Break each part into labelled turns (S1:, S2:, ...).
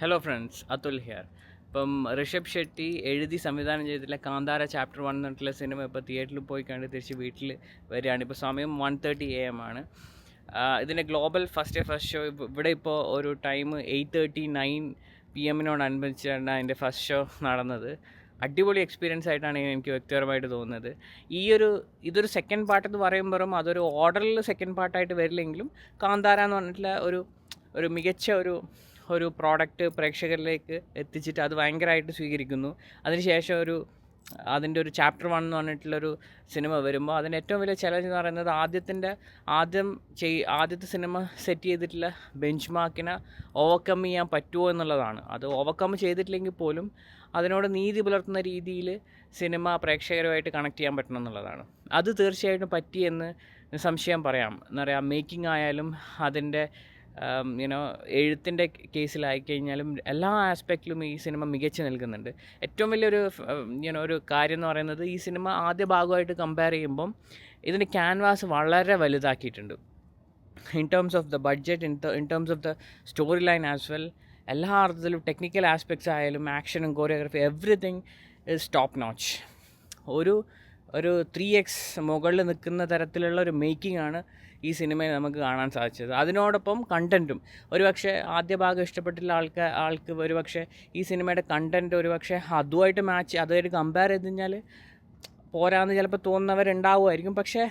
S1: Hello friends, Atul here. ഇപ്പം ഋഷഭ് ഷെട്ടി എഴുതി സംവിധാനം ചെയ്തിട്ടുള്ള കാന്താര ചാപ്റ്റർ 1 എന്നിട്ടുള്ള സിനിമ ഇപ്പോൾ തിയേറ്ററിൽ പോയി കണ്ട് തിരിച്ച് വീട്ടിൽ വരികയാണ്. ഇപ്പോൾ സമയം 1:30 AM ആണ്. ഇതിൻ്റെ ഗ്ലോബൽ ഫസ്റ്റ് ഷോ ഇവിടെ ഇപ്പോൾ ഒരു ടൈം 8:39 PM അനുബന്ധിച്ചാണ് അതിൻ്റെ ഫസ്റ്റ് ഷോ നടന്നത്. അടിപൊളി എക്സ്പീരിയൻസ് ആയിട്ടാണ് എനിക്ക് വ്യക്തിപരമായിട്ട് തോന്നുന്നത്. ഇതൊരു സെക്കൻഡ് പാർട്ട് എന്ന് പറയുമ്പോഴും അതൊരു ഓർഡറിൽ സെക്കൻഡ് പാർട്ടായിട്ട് വരില്ലെങ്കിലും കാന്താര എന്ന് പറഞ്ഞിട്ടുള്ള ഒരു മികച്ച ഒരു പ്രോഡക്റ്റ് പ്രേക്ഷകരിലേക്ക് എത്തിച്ചിട്ട് അത് ഭയങ്കരമായിട്ട് സ്വീകരിക്കുന്നു. അതിനുശേഷം അതിൻ്റെ ഒരു ചാപ്റ്റർ 1 എന്ന് പറഞ്ഞിട്ടുള്ളൊരു സിനിമ വരുമ്പോൾ അതിന് ഏറ്റവും വലിയ ചലഞ്ച് എന്ന് പറയുന്നത് ആദ്യത്തെ സിനിമ സെറ്റ് ചെയ്തിട്ടുള്ള ബെഞ്ച് മാർക്കിനെ ഓവർകം ചെയ്യാൻ പറ്റുമോ എന്നുള്ളതാണ്. അത് ഓവർകം ചെയ്തിട്ടില്ലെങ്കിൽ പോലും അതിനോട് നീതി പുലർത്തുന്ന രീതിയിൽ സിനിമ പ്രേക്ഷകരുമായിട്ട് കണക്ട് ചെയ്യാൻ പറ്റണം എന്നുള്ളതാണ്. അത് തീർച്ചയായിട്ടും പറ്റിയെന്ന് സംശയം പറയാം. എന്താ പറയുക, മേക്കിംഗ് ആയാലും അതിൻ്റെ എഴുത്തിൻ്റെ കേസിലായിക്കഴിഞ്ഞാലും എല്ലാ ആസ്പെക്റ്റിലും ഈ സിനിമ മികച്ചു നിൽക്കുന്നുണ്ട്. ഏറ്റവും വലിയൊരു ഒരു കാര്യം എന്ന് പറയുന്നത്, ഈ സിനിമ ആദ്യ ഭാഗമായിട്ട് കമ്പയർ ചെയ്യുമ്പം ഇതിൻ്റെ ക്യാൻവാസ് വളരെ വലുതാക്കിയിട്ടുണ്ട്. In terms of the budget, in terms of the story line as well, എല്ലാ അർത്ഥത്തിലും ടെക്നിക്കൽ ആസ്പെക്ട്സ് ആയാലും ആക്ഷനും choreography everything is top notch. ഒരു 3x മുകളിൽ നിൽക്കുന്ന തരത്തിലുള്ള ഒരു മേക്കിംഗ് ആണ് ഈ സിനിമയിൽ നമുക്ക് കാണാൻ സാധിച്ചത്. അതിനോടൊപ്പം കണ്ടൻറ്റും ഒരുപക്ഷെ ആദ്യ ഭാഗം ഇഷ്ടപ്പെട്ടുള്ള ആൾക്ക് ഒരുപക്ഷെ ഈ സിനിമയുടെ കണ്ടൻറ്റ് ഒരുപക്ഷെ അതുമായിട്ട് കമ്പയർ ചെയ്ത് കഴിഞ്ഞാൽ പോരാന്ന് ചിലപ്പോൾ തോന്നുന്നവരുണ്ടാവുമായിരിക്കും. പക്ഷേ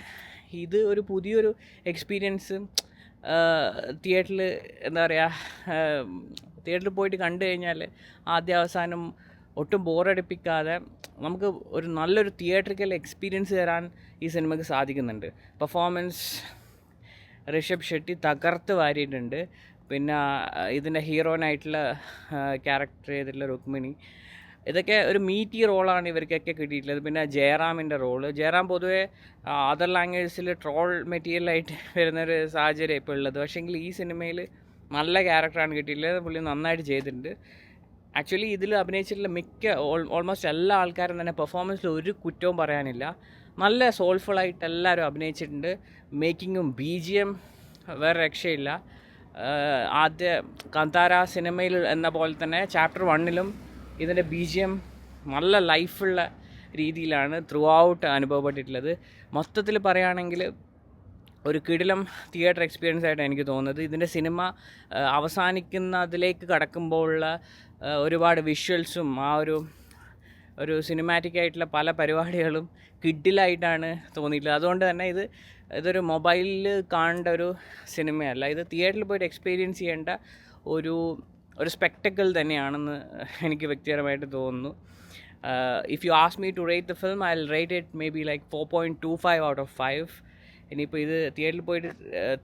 S1: ഇത് ഒരു പുതിയൊരു എക്സ്പീരിയൻസ് തിയേറ്ററിൽ എന്താ പറയുക, തിയേറ്ററിൽ പോയിട്ട് കണ്ടു കഴിഞ്ഞാൽ ആദ്യ അവസാനം ഒട്ടും ബോറടിപ്പിക്കാതെ നമുക്ക് ഒരു നല്ലൊരു തിയേറ്ററിക്കൽ എക്സ്പീരിയൻസ് തരാൻ ഈ സിനിമയ്ക്ക് സാധിക്കുന്നുണ്ട്. പെർഫോമൻസ് ഋഷഭ് ഷെട്ടി തകർത്ത് വാരിയിട്ടുണ്ട്. പിന്നെ ഇതിൻ്റെ ഹീറോയിനായിട്ടുള്ള ക്യാരക്ടർ ചെയ്തിട്ടുള്ള രുക്മിണി, ഇതൊക്കെ ഒരു മീറ്റി റോളാണ് ഇവർക്കൊക്കെ കിട്ടിയിട്ടുള്ളത്. പിന്നെ ജയറാമിൻ്റെ റോള്, ജയറാം പൊതുവേ അതർ ലാംഗ്വേജസിൽ ട്രോൾ മെറ്റീരിയലായിട്ട് വരുന്നൊരു സാഹചര്യം ഇപ്പോൾ ഉള്ളത്. പക്ഷേങ്കിൽ ഈ സിനിമയിൽ നല്ല ക്യാരക്ടറാണ് കിട്ടിയിട്ടുള്ളത്. പുള്ളി നന്നായിട്ട് ചെയ്തിട്ടുണ്ട്. ആക്ച്വലി ഇതിൽ അഭിനയിച്ചിട്ടുള്ള ഓൾമോസ്റ്റ് എല്ലാ ആൾക്കാരും തന്നെ പെർഫോമൻസിൽ ഒരു കുറ്റവും പറയാനില്ല. നല്ല സോൾഫുള്ളായിട്ട് എല്ലാവരും അഭിനയിച്ചിട്ടുണ്ട്. മേക്കിങ്ങും BGM വേറെ രക്ഷയില്ല. ആദ്യ കാന്താര സിനിമയിൽ എന്ന പോലെ തന്നെ ചാപ്റ്റർ 1ലും ഇതിൻ്റെ BGM നല്ല ലൈഫുള്ള രീതിയിലാണ് ത്രൂ ഔട്ട് അനുഭവപ്പെട്ടിട്ടുള്ളത്. മൊത്തത്തിൽ പറയുകയാണെങ്കിൽ ഒരു കിടിലം തിയേറ്റർ എക്സ്പീരിയൻസ് ആയിട്ടാണ് എനിക്ക് തോന്നുന്നത്. ഇതിൻ്റെ സിനിമ അവസാനിക്കുന്നതിലേക്ക് കടക്കുമ്പോഴുള്ള ഒരുപാട് വിഷ്വൽസും ഒരു സിനിമാറ്റിക് ആയിട്ടുള്ള പല പരിപാടികളും കിഡിലായിട്ടാണ് തോന്നിയിട്ടുള്ളത്. അതുകൊണ്ട് തന്നെ ഇതൊരു മൊബൈലിൽ കാണേണ്ട ഒരു സിനിമയല്ല, ഇത് തിയേറ്ററിൽ പോയിട്ട് എക്സ്പീരിയൻസ് ചെയ്യേണ്ട ഒരു സ്പെക്ടക്കിൾ തന്നെയാണെന്ന് എനിക്ക് വ്യക്തിപരമായിട്ട് തോന്നുന്നു. If you ask me to rate the film, I will rate it maybe like 4.25 out of 5. ഇനിയിപ്പോൾ ഇത് തിയേറ്ററിൽ പോയിട്ട്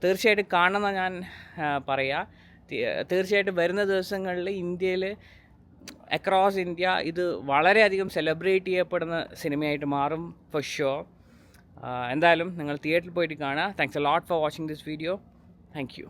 S1: തീർച്ചയായിട്ടും കാണണമെന്ന് ഞാൻ പറയാം. തീർച്ചയായിട്ടും വരുന്ന ദിവസങ്ങളിൽ ഇന്ത്യയിൽ അക്രോസ് ഇന്ത്യ ഇത് വളരെയധികം സെലിബ്രേറ്റ് ചെയ്യപ്പെടുന്ന സിനിമയായിട്ട് മാറും ഫോർ ഷുവർ. എന്തായാലും നിങ്ങൾ തിയേറ്ററിൽ പോയിട്ട് കാണുക. Thanks a lot for watching this video. Thank you.